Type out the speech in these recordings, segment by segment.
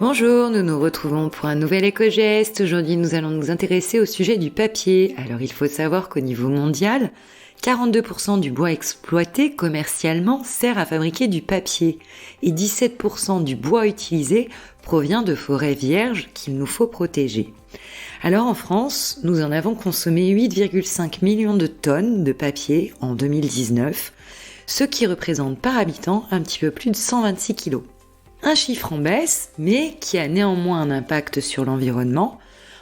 Bonjour, nous nous retrouvons pour un nouvel éco-geste. Aujourd'hui, nous allons nous intéresser au sujet du papier. Alors, il faut savoir qu'au niveau mondial, 42% du bois exploité commercialement sert à fabriquer du papier et 17% du bois utilisé provient de forêts vierges qu'il nous faut protéger. Alors en France, nous en avons consommé 8,5 millions de tonnes de papier en 2019, ce qui représente par habitant un petit peu plus de 126 kilos. Un chiffre en baisse, mais qui a néanmoins un impact sur l'environnement.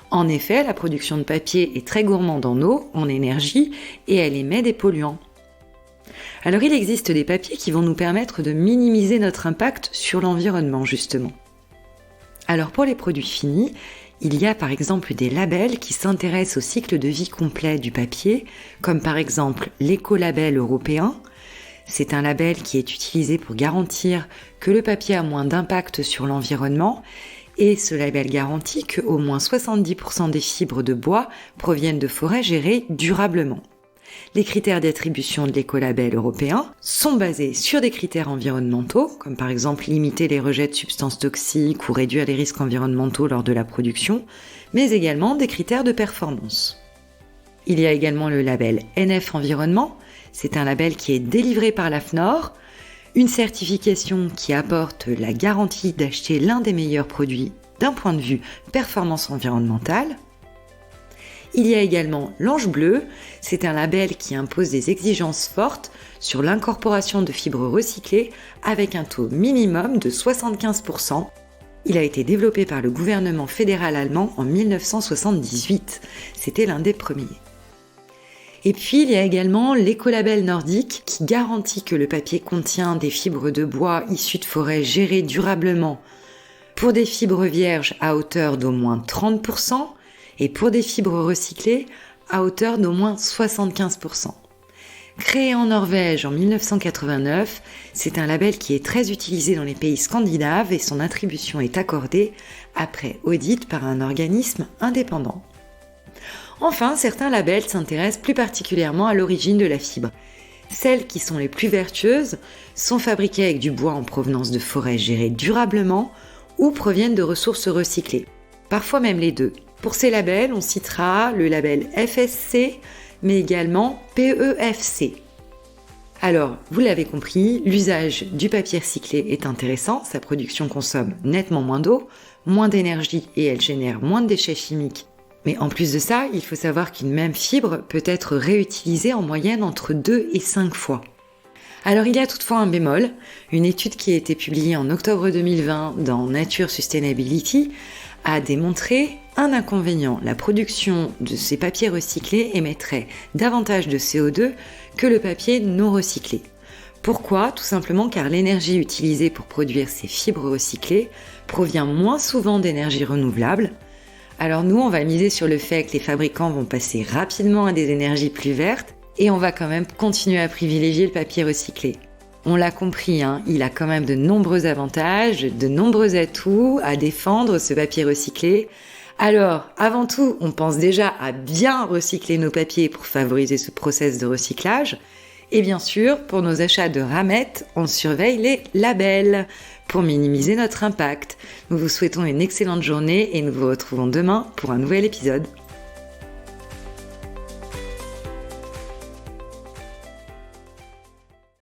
En effet, la production de papier est très gourmande en eau, en énergie, et elle émet des polluants. Alors il existe des papiers qui vont nous permettre de minimiser notre impact sur l'environnement, justement. Alors pour les produits finis, il y a par exemple des labels qui s'intéressent au cycle de vie complet du papier, comme par exemple l'écolabel européen. C'est un label qui est utilisé pour garantir que le papier a moins d'impact sur l'environnement et ce label garantit qu'au moins 70% des fibres de bois proviennent de forêts gérées durablement. Les critères d'attribution de l'écolabel européen sont basés sur des critères environnementaux, comme par exemple limiter les rejets de substances toxiques ou réduire les risques environnementaux lors de la production, mais également des critères de performance. Il y a également le label NF Environnement. C'est un label qui est délivré par l'AFNOR, une certification qui apporte la garantie d'acheter l'un des meilleurs produits d'un point de vue performance environnementale. Il y a également l'Ange Bleu, c'est un label qui impose des exigences fortes sur l'incorporation de fibres recyclées avec un taux minimum de 75%. Il a été développé par le gouvernement fédéral allemand en 1978. C'était l'un des premiers. Et puis, il y a également l'écolabel nordique qui garantit que le papier contient des fibres de bois issues de forêts gérées durablement pour des fibres vierges à hauteur d'au moins 30% et pour des fibres recyclées à hauteur d'au moins 75%. Créé en Norvège en 1989, c'est un label qui est très utilisé dans les pays scandinaves et son attribution est accordée après audit par un organisme indépendant. Enfin, certains labels s'intéressent plus particulièrement à l'origine de la fibre. Celles qui sont les plus vertueuses sont fabriquées avec du bois en provenance de forêts gérées durablement ou proviennent de ressources recyclées. Parfois même les deux. Pour ces labels, on citera le label FSC, mais également PEFC. Alors, vous l'avez compris, l'usage du papier recyclé est intéressant, sa production consomme nettement moins d'eau, moins d'énergie et elle génère moins de déchets chimiques. Mais en plus de ça, il faut savoir qu'une même fibre peut être réutilisée en moyenne entre 2 et 5 fois. Alors il y a toutefois un bémol, une étude qui a été publiée en octobre 2020 dans Nature Sustainability a démontré un inconvénient. La production de ces papiers recyclés émettrait davantage de CO2 que le papier non recyclé. Pourquoi ? Tout simplement car l'énergie utilisée pour produire ces fibres recyclées provient moins souvent d'énergie renouvelable. Alors nous, on va miser sur le fait que les fabricants vont passer rapidement à des énergies plus vertes et on va quand même continuer à privilégier le papier recyclé. On l'a compris, il a quand même de nombreux avantages, de nombreux atouts à défendre ce papier recyclé. Alors, avant tout, on pense déjà à bien recycler nos papiers pour favoriser ce process de recyclage. Et bien sûr, pour nos achats de ramettes, on surveille les labels pour minimiser notre impact. Nous vous souhaitons une excellente journée et nous vous retrouvons demain pour un nouvel épisode.